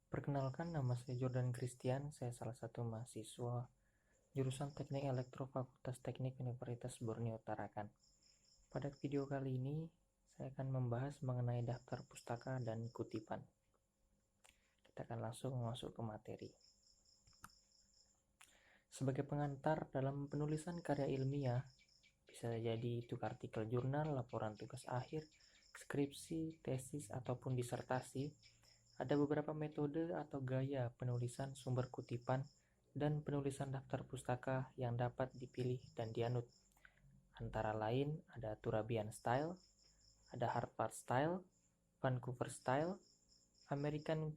Perkenalkan, nama saya Jordan Christian. Saya salah satu mahasiswa jurusan Teknik Elektro Fakultas Teknik Universitas Borneo Tarakan. Pada video kali ini, saya akan membahas mengenai daftar pustaka dan kutipan. Kita akan langsung masuk ke materi. Sebagai pengantar dalam penulisan karya ilmiah, bisa jadi itu artikel jurnal, laporan tugas akhir, skripsi, tesis, ataupun disertasi. Ada beberapa metode atau gaya penulisan sumber kutipan dan penulisan daftar pustaka yang dapat dipilih dan dianut. Antara lain ada Turabian Style, ada Harvard Style, Vancouver Style, American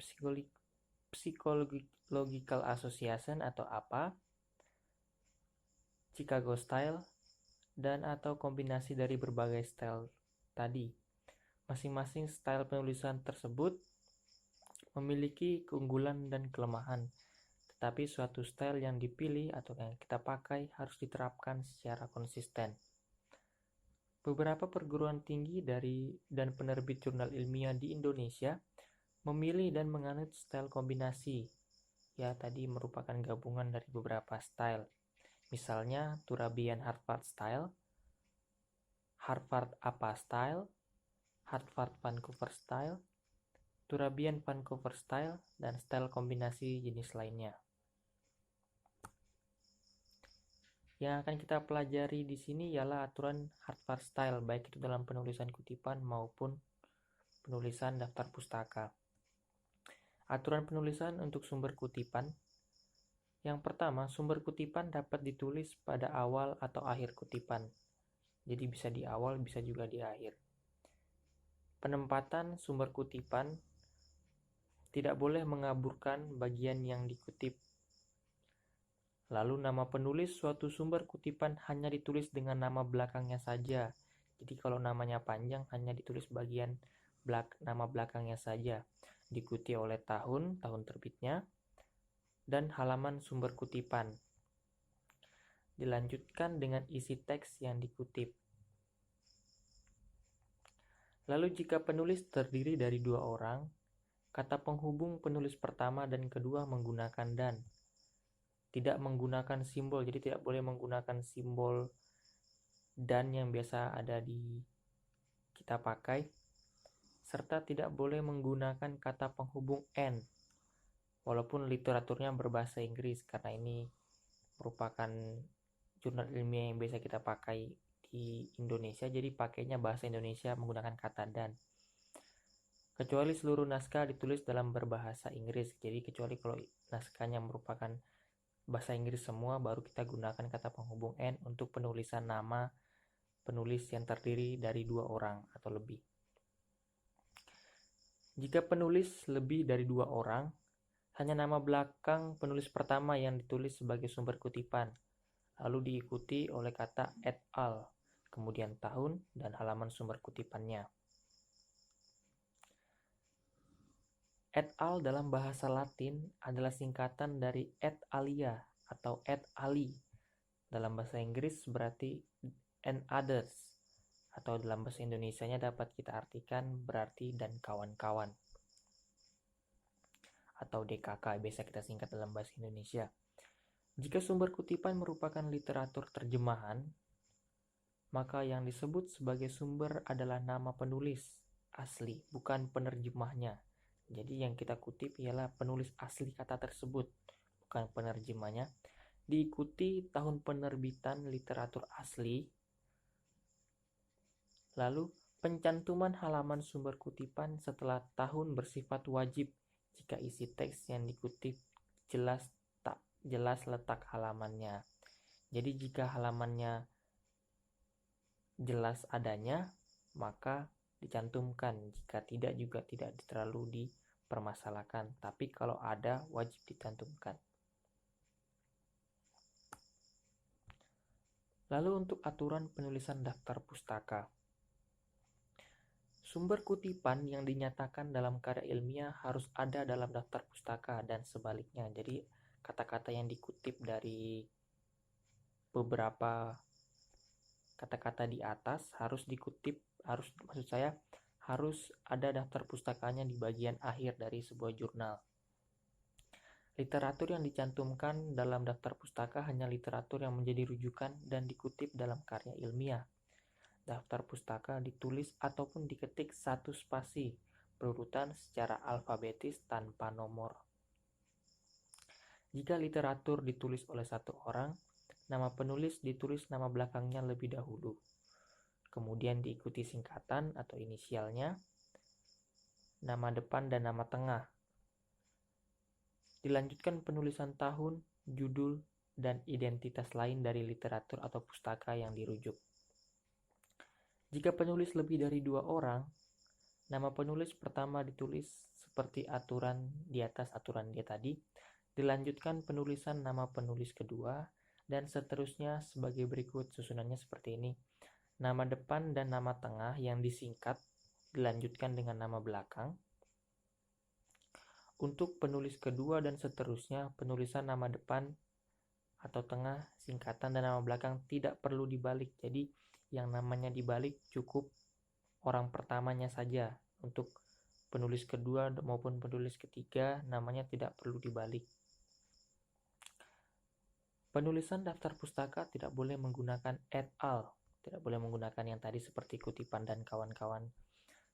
Psychological Association atau APA, Chicago Style, dan atau kombinasi dari berbagai style tadi. Masing-masing style penulisan tersebut memiliki keunggulan dan kelemahan, tetapi suatu style yang dipilih atau yang kita pakai harus diterapkan secara konsisten. Beberapa perguruan tinggi dan penerbit jurnal ilmiah di Indonesia memilih dan menganut style kombinasi. Ya, tadi merupakan gabungan dari beberapa style. Misalnya Turabian Harvard Style, Harvard APA Style, Harvard Vancouver Style, Turabian Vancouver Style, dan style kombinasi jenis lainnya. Yang akan kita pelajari di sini ialah aturan Harvard Style, baik itu dalam penulisan kutipan maupun penulisan daftar pustaka. Aturan penulisan untuk sumber kutipan. Yang pertama, sumber kutipan dapat ditulis pada awal atau akhir kutipan. Jadi bisa di awal, bisa juga di akhir. Penempatan sumber kutipan tidak boleh mengaburkan bagian yang dikutip. Lalu nama penulis suatu sumber kutipan hanya ditulis dengan nama belakangnya saja. Jadi kalau namanya panjang hanya ditulis bagian nama belakangnya saja. Diikuti oleh tahun terbitnya, dan halaman sumber kutipan. Dilanjutkan dengan isi teks yang dikutip. Lalu jika penulis terdiri dari dua orang, kata penghubung penulis pertama dan kedua menggunakan dan. Tidak menggunakan simbol, jadi tidak boleh menggunakan simbol dan yang biasa ada di kita pakai, serta tidak boleh menggunakan kata penghubung and, walaupun literaturnya berbahasa Inggris, karena ini merupakan jurnal ilmiah yang biasa kita pakai di Indonesia, jadi pakainya bahasa Indonesia menggunakan kata dan. Kecuali seluruh naskah ditulis dalam berbahasa Inggris, jadi kecuali kalau naskahnya merupakan bahasa Inggris semua, baru kita gunakan kata penghubung and untuk penulisan nama penulis yang terdiri dari dua orang atau lebih. Jika penulis lebih dari dua orang, hanya nama belakang penulis pertama yang ditulis sebagai sumber kutipan, lalu diikuti oleh kata et al, kemudian tahun dan halaman sumber kutipannya. Et al dalam bahasa Latin adalah singkatan dari et alia atau et ali. Dalam bahasa Inggris berarti and others, atau dalam bahasa Indonesianya dapat kita artikan berarti dan kawan-kawan, atau DKK biasa kita singkat dalam bahasa Indonesia. Jika sumber kutipan merupakan literatur terjemahan, maka yang disebut sebagai sumber adalah nama penulis asli, bukan penerjemahnya. Jadi yang kita kutip ialah penulis asli kata tersebut, bukan penerjemahnya. Diikuti tahun penerbitan literatur asli. Lalu pencantuman halaman sumber kutipan setelah tahun bersifat wajib jika isi teks yang dikutip jelas letak halamannya. Jadi jika halamannya jelas adanya, maka dicantumkan. Jika tidak juga tidak terlalu dipermasalahkan. Tapi kalau ada, wajib dicantumkan. Lalu untuk aturan penulisan daftar pustaka. Sumber kutipan yang dinyatakan dalam karya ilmiah harus ada dalam daftar pustaka dan sebaliknya. Jadi kata-kata yang dikutip dari beberapa kata-kata di atas harus harus ada daftar pustakanya di bagian akhir dari sebuah jurnal. Literatur yang dicantumkan dalam daftar pustaka hanya literatur yang menjadi rujukan dan dikutip dalam karya ilmiah. Daftar pustaka ditulis ataupun diketik satu spasi, berurutan secara alfabetis tanpa nomor. Jika literatur ditulis oleh satu orang, nama penulis ditulis nama belakangnya lebih dahulu. Kemudian diikuti singkatan atau inisialnya, nama depan dan nama tengah. Dilanjutkan penulisan tahun, judul, dan identitas lain dari literatur atau pustaka yang dirujuk. Jika penulis lebih dari 2 orang, nama penulis pertama ditulis seperti aturan di atas aturan dia tadi, dilanjutkan penulisan nama penulis kedua, dan seterusnya sebagai berikut susunannya seperti ini. Nama depan dan nama tengah yang disingkat dilanjutkan dengan nama belakang. Untuk penulis kedua dan seterusnya, penulisan nama depan atau tengah, singkatan, dan nama belakang tidak perlu dibalik. Jadi yang namanya dibalik cukup orang pertamanya saja. Untuk penulis kedua maupun penulis ketiga, namanya tidak perlu dibalik. Penulisan daftar pustaka tidak boleh menggunakan et al. Tidak boleh menggunakan yang tadi seperti kutipan dan kawan-kawan.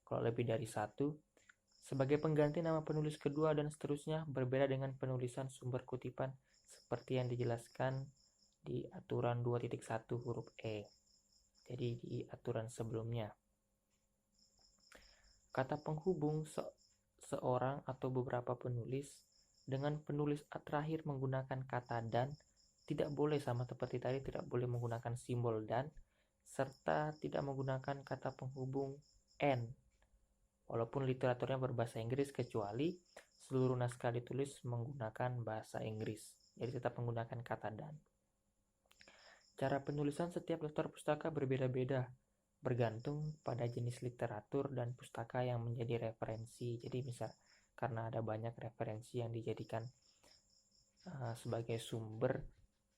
Kalau lebih dari satu, sebagai pengganti nama penulis kedua dan seterusnya berbeda dengan penulisan sumber kutipan seperti yang dijelaskan di aturan 2.1 huruf E. Jadi di aturan sebelumnya. Kata penghubung seorang atau beberapa penulis dengan penulis terakhir menggunakan kata dan tidak boleh sama seperti tadi, tidak boleh menggunakan simbol dan, serta tidak menggunakan kata penghubung N. Walaupun literaturnya berbahasa Inggris, kecuali seluruh naskah ditulis menggunakan bahasa Inggris. Jadi tetap menggunakan kata dan. Cara penulisan setiap daftar pustaka berbeda-beda, bergantung pada jenis literatur dan pustaka yang menjadi referensi. Jadi misal karena ada banyak referensi yang dijadikan sebagai sumber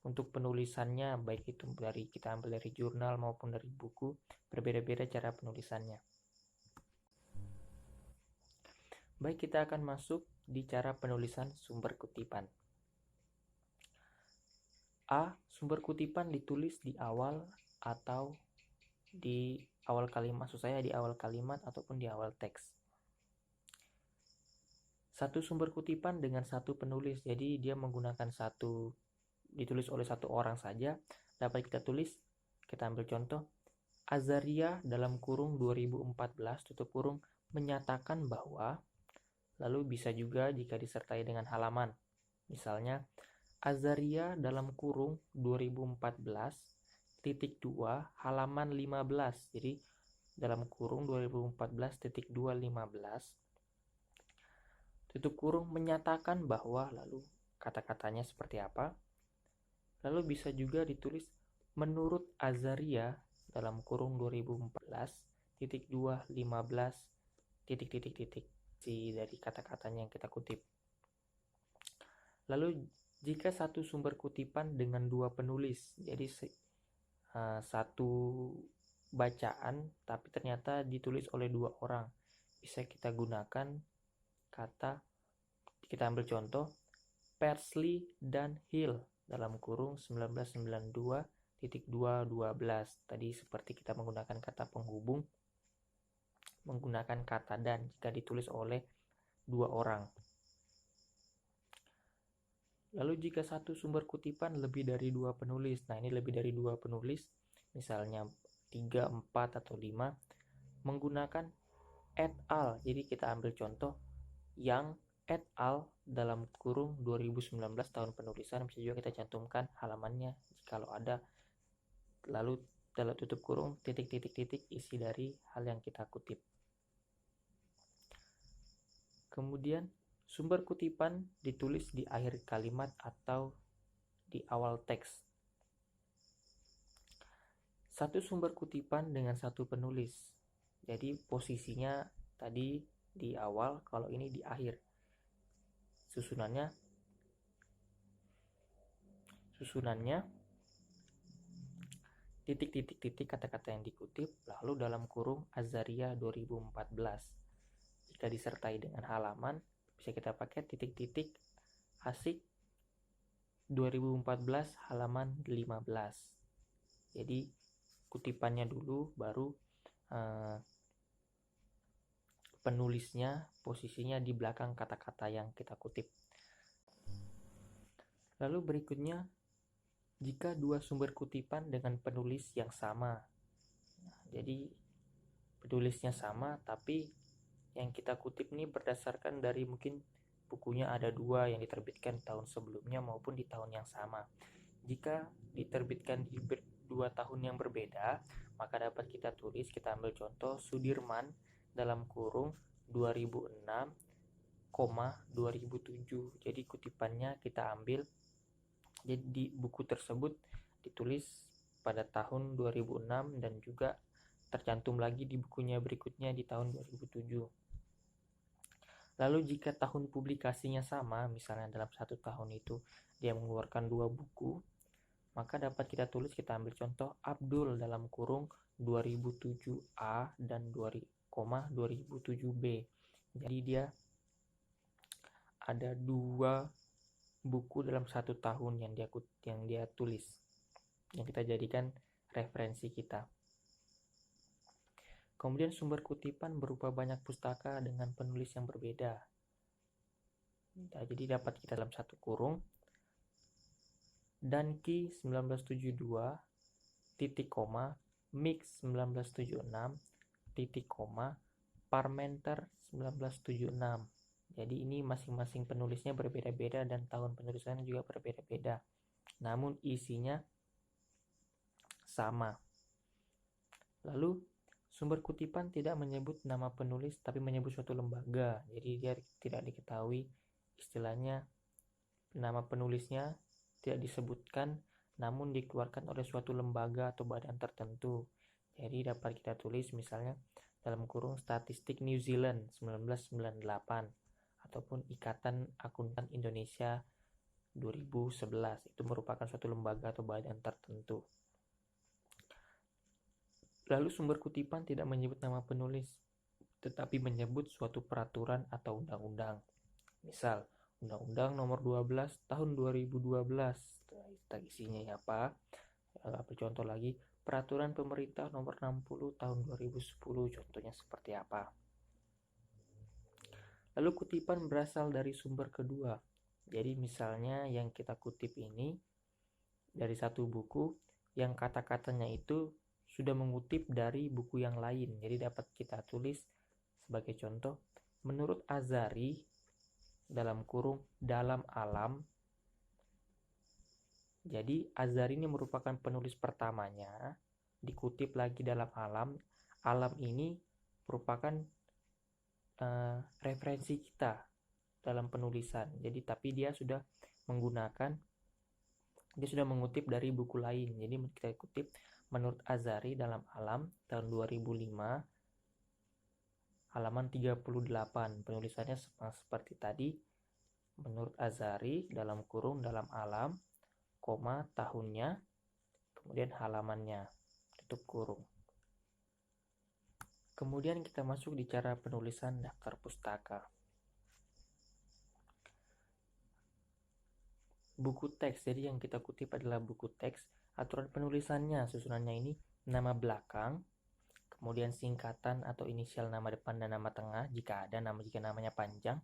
untuk penulisannya, baik itu kita ambil dari jurnal maupun dari buku, berbeda-beda cara penulisannya. Baik, kita akan masuk di cara penulisan sumber kutipan. A. Sumber kutipan ditulis di awal atau di awal kalimat, maksud saya di awal kalimat ataupun di awal teks. Satu sumber kutipan dengan satu penulis, jadi dia menggunakan ditulis oleh satu orang saja. Dapat kita tulis, kita ambil contoh, Azaria dalam kurung 2014 tutup kurung menyatakan bahwa, lalu bisa juga jika disertai dengan halaman. Misalnya, Azaria dalam kurung 2014 titik 2 halaman 15. Jadi dalam kurung 2014 titik 2 15 tutup kurung menyatakan bahwa, lalu kata-katanya seperti apa. Lalu bisa juga ditulis menurut Azaria dalam kurung 2014 titik 2 15 titik titik titik dari kata-katanya yang kita kutip. Lalu jika satu sumber kutipan dengan dua penulis, jadi satu bacaan tapi ternyata ditulis oleh dua orang, bisa kita gunakan kata, kita ambil contoh, Persley dan Hill dalam kurung 1992.212. Tadi seperti kita menggunakan kata penghubung, menggunakan kata dan jika ditulis oleh dua orang. Lalu jika satu sumber kutipan lebih dari dua penulis, nah ini lebih dari dua penulis, misalnya 3, 4, atau 5, menggunakan et al. Jadi kita ambil contoh yang et al dalam kurung 2019 tahun penulisan, bisa juga kita cantumkan halamannya kalau ada, lalu dalam tutup kurung titik-titik-titik isi dari hal yang kita kutip. Kemudian sumber kutipan ditulis di akhir kalimat atau di awal teks. Satu sumber kutipan dengan satu penulis. Jadi posisinya tadi di awal, kalau ini di akhir. Susunannya titik-titik-titik kata-kata yang dikutip, lalu dalam kurung Azaria 2014. Jika disertai dengan halaman, bisa kita pakai titik-titik Asik 2014 halaman 15. Jadi kutipannya dulu, baru penulisnya posisinya di belakang kata-kata yang kita kutip. Lalu berikutnya, jika dua sumber kutipan dengan penulis yang sama. Jadi penulisnya sama, tapi yang kita kutip ini berdasarkan dari mungkin bukunya ada dua yang diterbitkan tahun sebelumnya maupun di tahun yang sama. Jika diterbitkan di 2 tahun yang berbeda, maka dapat kita tulis, kita ambil contoh Sudirman dalam kurung 2006, 2007. Jadi kutipannya kita ambil, jadi di buku tersebut ditulis pada tahun 2006 dan juga tercantum lagi di bukunya berikutnya di tahun 2007. Lalu jika tahun publikasinya sama, misalnya dalam 1 tahun itu dia mengeluarkan 2 buku, maka dapat kita tulis, kita ambil contoh Abdul dalam kurung 2007A dan 2007B. Jadi dia ada 2 buku dalam 1 tahun yang dia tulis, yang kita jadikan referensi kita. Kemudian sumber kutipan berupa banyak pustaka dengan penulis yang berbeda. Nah, jadi dapat kita dalam 1 kurung Danki 1972 titik koma, Mix 1976 titik koma, Parmenter 1976. Jadi ini masing-masing penulisnya berbeda-beda dan tahun penulisannya juga berbeda-beda. Namun isinya sama. Lalu sumber kutipan tidak menyebut nama penulis tapi menyebut suatu lembaga. Jadi dia tidak diketahui, istilahnya nama penulisnya tidak disebutkan namun dikeluarkan oleh suatu lembaga atau badan tertentu. Jadi dapat kita tulis misalnya dalam kurung Statistik New Zealand 1998 ataupun Ikatan Akuntan Indonesia 2011. Itu merupakan suatu lembaga atau badan tertentu. Lalu sumber kutipan tidak menyebut nama penulis, tetapi menyebut suatu peraturan atau undang-undang. Misal, Undang-Undang Nomor 12 Tahun 2012. Isinya apa? Contoh lagi, Peraturan Pemerintah Nomor 60 Tahun 2010. Contohnya seperti apa? Lalu kutipan berasal dari sumber kedua. Jadi misalnya yang kita kutip ini dari satu buku, yang kata-katanya itu sudah mengutip dari buku yang lain. Jadi dapat kita tulis sebagai contoh, menurut Azari dalam kurung dalam alam. Jadi Azari ini merupakan penulis pertamanya, dikutip lagi dalam alam. Alam ini merupakan referensi kita dalam penulisan. Jadi tapi dia sudah mengutip dari buku lain. Jadi kita kutip menurut Azari dalam alam tahun 2005 halaman 38. Penulisannya seperti tadi, menurut Azari dalam kurung dalam alam, tahunnya, kemudian halamannya, tutup kurung. Kemudian kita masuk di cara penulisan daftar pustaka. Buku teks, jadi yang kita kutip adalah buku teks. Aturan penulisannya, susunannya ini nama belakang, kemudian singkatan atau inisial nama depan dan nama tengah jika ada, jika namanya panjang.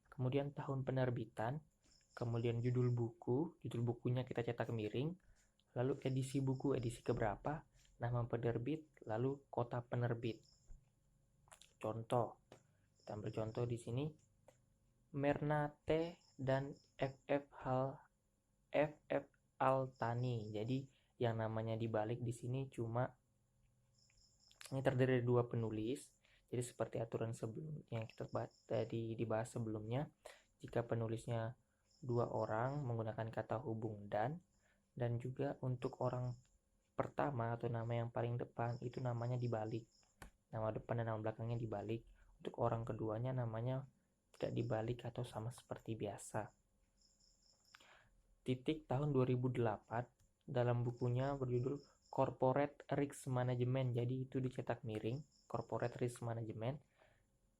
Kemudian tahun penerbitan, kemudian judul bukunya kita cetak miring, lalu edisi buku, edisi keberapa, nama penerbit, lalu kota penerbit. Contoh, kita ambil contoh di sini, Mernate dan FF Altani. Jadi yang namanya dibalik di sini cuma ini terdiri dari 2 penulis. Jadi seperti aturan yang kita dibahas sebelumnya, jika penulisnya 2 orang menggunakan kata hubung dan juga untuk orang pertama atau nama yang paling depan itu namanya dibalik. Nama depan dan nama belakangnya dibalik. Untuk orang keduanya namanya tidak dibalik atau sama seperti biasa. Titik tahun 2008 dalam bukunya berjudul Corporate Risk Management. Jadi itu dicetak miring, Corporate Risk Management.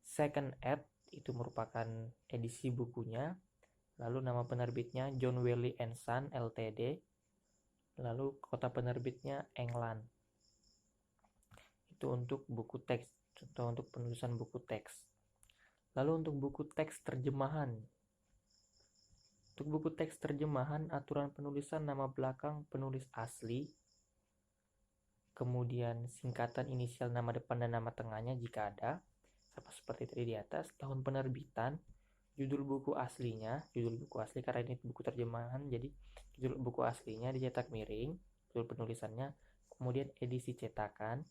Second ed itu merupakan edisi bukunya. lalu nama penerbitnya John Wiley & Son Ltd, lalu kota penerbitnya England. Itu untuk buku teks, contoh untuk penulisan buku teks. Lalu untuk buku teks terjemahan. Untuk buku teks terjemahan, aturan penulisan nama belakang penulis asli, kemudian singkatan inisial nama depan dan nama tengahnya jika ada, seperti tadi di atas, tahun penerbitan, judul buku aslinya, judul buku asli karena ini buku terjemahan, jadi judul buku aslinya dicetak miring, judul penulisannya, kemudian edisi cetakan,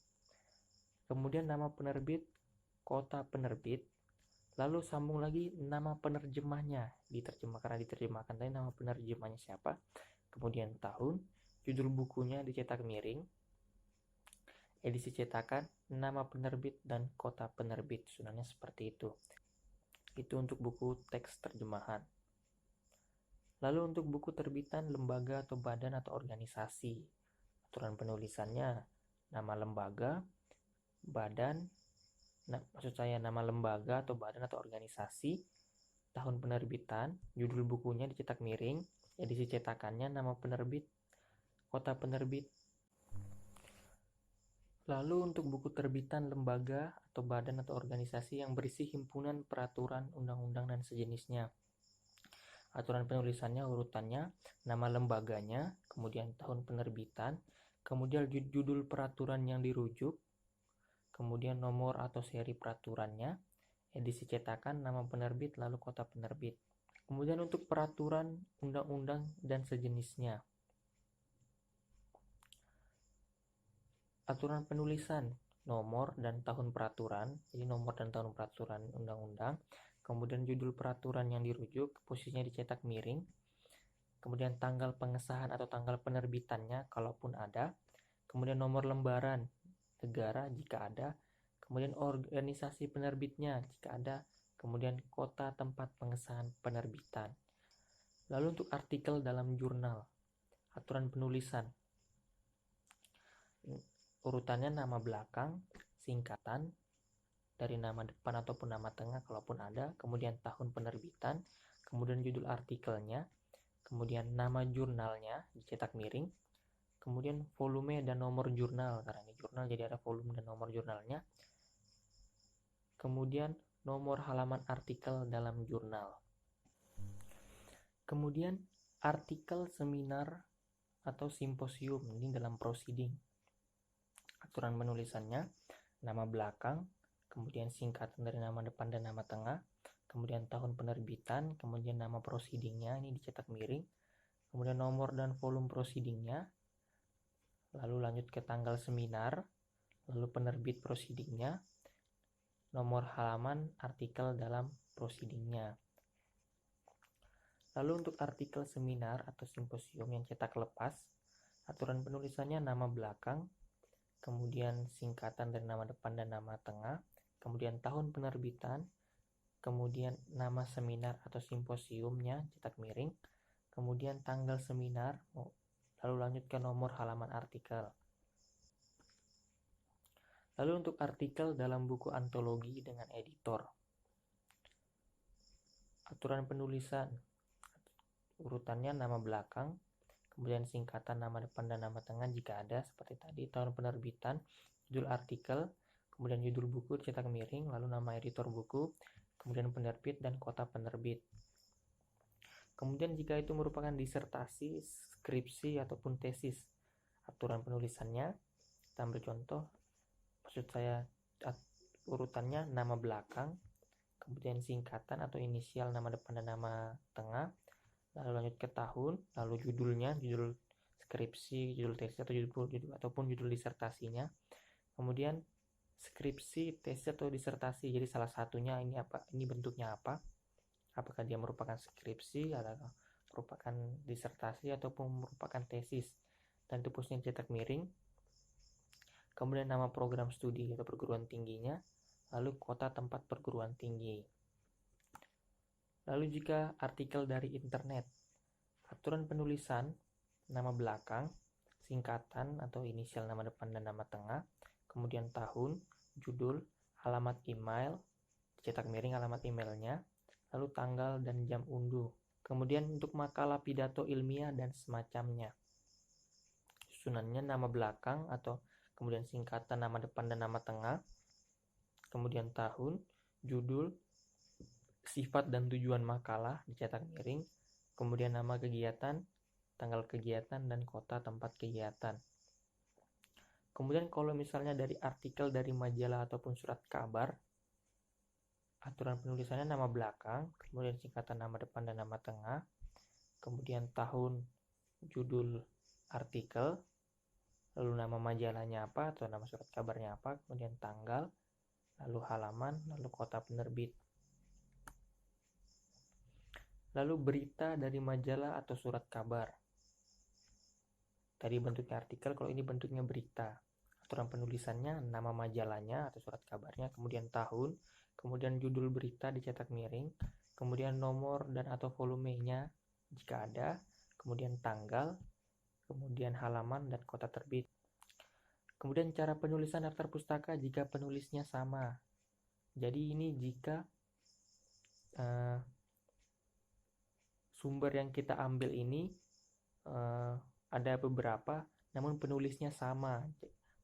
kemudian nama penerbit, kota penerbit, lalu sambung lagi nama penerjemahnya, karena diterjemahkan tadi nama penerjemahnya siapa, kemudian tahun, judul bukunya dicetak miring, edisi cetakan, nama penerbit, dan kota penerbit. Susunannya seperti itu. Itu untuk buku teks terjemahan. Lalu untuk buku terbitan lembaga atau badan atau organisasi, aturan penulisannya nama lembaga, badan, nama lembaga atau badan atau organisasi, tahun penerbitan, judul bukunya dicetak miring, edisi cetakannya, nama penerbit, kota penerbit. Lalu untuk buku terbitan lembaga atau badan atau organisasi yang berisi himpunan peraturan, undang-undang, dan sejenisnya. Aturan penulisannya urutannya, nama lembaganya, kemudian tahun penerbitan, kemudian judul peraturan yang dirujuk, kemudian nomor atau seri peraturannya, edisi cetakan, nama penerbit, lalu kota penerbit. Kemudian untuk peraturan, undang-undang, dan sejenisnya. Aturan penulisan, nomor dan tahun peraturan, jadi nomor dan tahun peraturan undang-undang, kemudian judul peraturan yang dirujuk, posisinya dicetak miring, kemudian tanggal pengesahan atau tanggal penerbitannya kalaupun ada, kemudian nomor lembaran negara jika ada, kemudian organisasi penerbitnya jika ada, kemudian kota tempat pengesahan penerbitan. Lalu untuk artikel dalam jurnal, aturan penulisan, urutannya nama belakang, singkatan dari nama depan ataupun nama tengah kalaupun ada, kemudian tahun penerbitan, kemudian judul artikelnya, kemudian nama jurnalnya dicetak miring, kemudian volume dan nomor jurnal, karena ini jurnal jadi ada volume dan nomor jurnalnya, kemudian nomor halaman artikel dalam jurnal. Kemudian artikel seminar atau simposium, ini dalam proceeding. Aturan penulisannya, nama belakang, kemudian singkatan dari nama depan dan nama tengah, kemudian tahun penerbitan, kemudian nama proceedingnya, ini dicetak miring, kemudian nomor dan volume proceedingnya, lalu lanjut ke tanggal seminar, lalu penerbit proceedingnya, nomor halaman artikel dalam proceedingnya. Lalu untuk artikel seminar atau simposium yang cetak lepas, aturan penulisannya nama belakang, kemudian singkatan dari nama depan dan nama tengah, kemudian tahun penerbitan, kemudian nama seminar atau simposiumnya cetak miring, kemudian tanggal seminar, lalu lanjut ke nomor halaman artikel. Lalu untuk artikel dalam buku antologi dengan editor, aturan penulisan, urutannya nama belakang, kemudian singkatan nama depan dan nama tengah jika ada, seperti tadi, tahun penerbitan, judul artikel, kemudian judul buku dicetak miring, lalu nama editor buku, kemudian penerbit dan kota penerbit. Kemudian jika itu merupakan disertasi, skripsi, ataupun tesis, aturan penulisannya, kita ambil contoh, maksud saya urutannya nama belakang, kemudian singkatan atau inisial nama depan dan nama tengah, lalu lanjut ke tahun, lalu judulnya, judul skripsi, judul tesis atau ataupun judul disertasinya, kemudian skripsi, tesis atau disertasi, jadi salah satunya ini apa, ini bentuknya apa, apakah dia merupakan skripsi atau merupakan disertasi ataupun merupakan tesis, dan itu posisinya cetak miring, kemudian nama program studi atau perguruan tingginya, lalu kota tempat perguruan tinggi. Lalu jika artikel dari internet, aturan penulisan, nama belakang, singkatan atau inisial nama depan dan nama tengah, kemudian tahun, judul, alamat email, cetak miring alamat emailnya, lalu tanggal dan jam unduh. Kemudian untuk makalah, pidato ilmiah, dan semacamnya. Susunannya nama belakang atau kemudian singkatan nama depan dan nama tengah. Kemudian tahun, judul, sifat dan tujuan makalah dicetak miring. Kemudian nama kegiatan, tanggal kegiatan, dan kota tempat kegiatan. Kemudian kalau misalnya dari artikel dari majalah ataupun surat kabar, aturan penulisannya nama belakang, kemudian singkatan nama depan dan nama tengah, kemudian tahun, judul artikel, lalu nama majalahnya apa atau nama surat kabarnya apa, kemudian tanggal, lalu halaman, lalu kota penerbit. Lalu berita dari majalah atau surat kabar. Tadi bentuknya artikel, kalau ini bentuknya berita. Aturan penulisannya nama majalahnya atau surat kabarnya, kemudian tahun, kemudian judul berita dicetak miring, kemudian nomor dan atau volumenya jika ada, kemudian tanggal, kemudian halaman dan kota terbit. Kemudian cara penulisan daftar pustaka jika penulisnya sama. Jadi ini jika sumber yang kita ambil ini ada beberapa, namun penulisnya sama.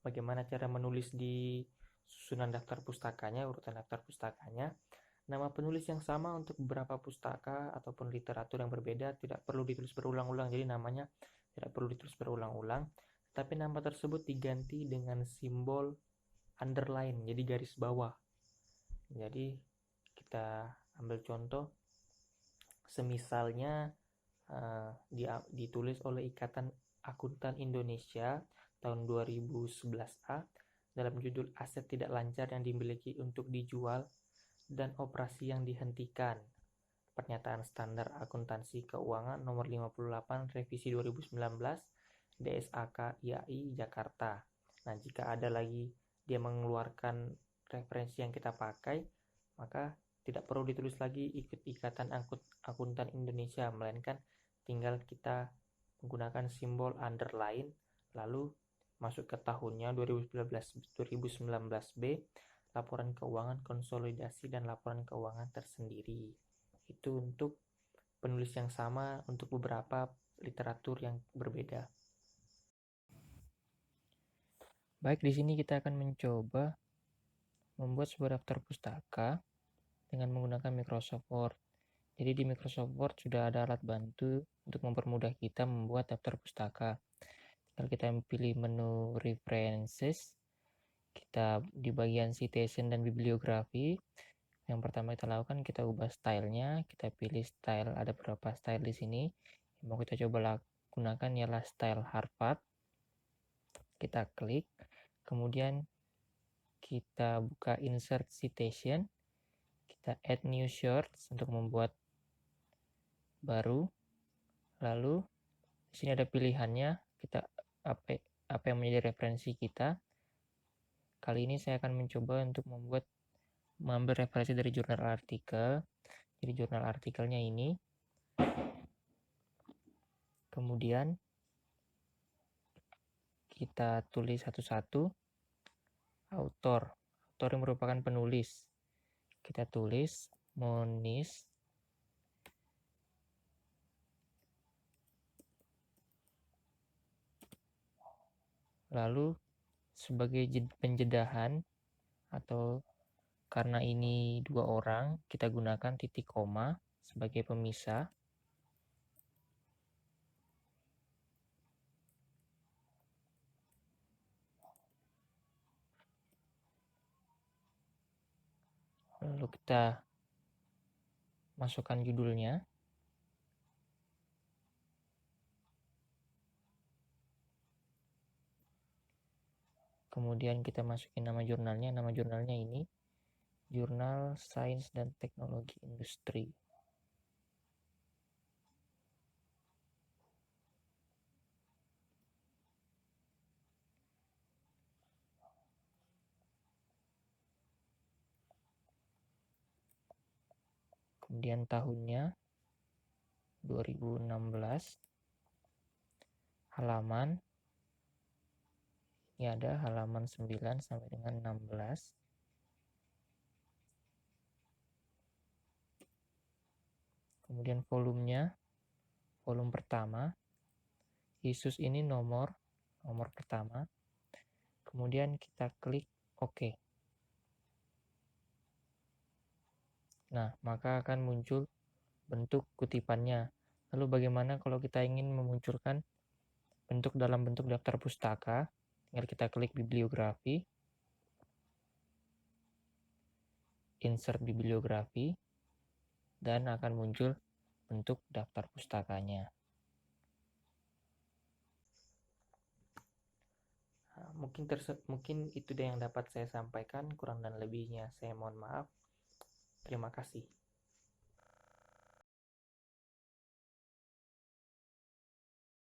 Bagaimana cara menulis di susunan daftar pustakanya, urutan daftar pustakanya. Nama penulis yang sama untuk beberapa pustaka ataupun literatur yang berbeda tidak perlu ditulis berulang-ulang, jadi namanya tidak perlu ditulis berulang-ulang. Tapi nama tersebut diganti dengan simbol underline, jadi garis bawah. Jadi kita ambil contoh, semisalnya ditulis oleh Ikatan Akuntan Indonesia tahun 2011A dalam judul aset tidak lancar yang dimiliki untuk dijual dan operasi yang dihentikan. Pernyataan Standar Akuntansi Keuangan nomor 58 revisi 2019 DSAK IAI Jakarta. Nah, jika ada lagi dia mengeluarkan referensi yang kita pakai, maka tidak perlu ditulis lagi Ikatan Akuntan Indonesia, melainkan tinggal kita menggunakan simbol underline, lalu masuk ke tahunnya 2019B, laporan keuangan konsolidasi dan laporan keuangan tersendiri. Itu untuk penulis yang sama untuk beberapa literatur yang berbeda. Baik, di sini kita akan mencoba membuat sebuah daftar pustaka dengan menggunakan Microsoft Word. Jadi di Microsoft Word sudah ada alat bantu untuk mempermudah kita membuat daftar pustaka. Kalau kita pilih menu References, kita di bagian Citation dan Bibliografi, yang pertama kita lakukan, kita ubah stylenya, kita pilih style, ada beberapa style di sini. Yang mau kita coba gunakan ialah style Harvard. Kita klik, kemudian kita buka Insert Citation, kita add new shorts untuk membuat baru. Lalu di sini ada pilihannya, kita apa yang menjadi referensi kita. Kali ini saya akan mencoba untuk mengambil referensi dari jurnal artikel. Jadi jurnal artikelnya ini. Kemudian kita tulis satu-satu. Autor yang merupakan penulis. Kita tulis Monis. Lalu sebagai penjedahan atau karena ini dua orang, kita gunakan titik koma sebagai pemisah. Lalu kita masukkan judulnya. Kemudian kita masukin nama jurnalnya. Nama jurnalnya ini Jurnal Sains dan Teknologi Industri. Kemudian tahunnya 2016. Halaman, ini ada halaman 9 sampai dengan 16. kemudian volumenya, volume pertama. Yesus ini nomor pertama. Kemudian kita klik OK. Nah, maka akan muncul bentuk kutipannya. Lalu bagaimana kalau kita ingin memunculkan bentuk dalam bentuk daftar pustaka? Tinggal kita klik bibliografi, insert bibliografi, dan akan muncul bentuk daftar pustakanya. Nah, mungkin itu yang dapat saya sampaikan, kurang dan lebihnya saya mohon maaf. Terima kasih.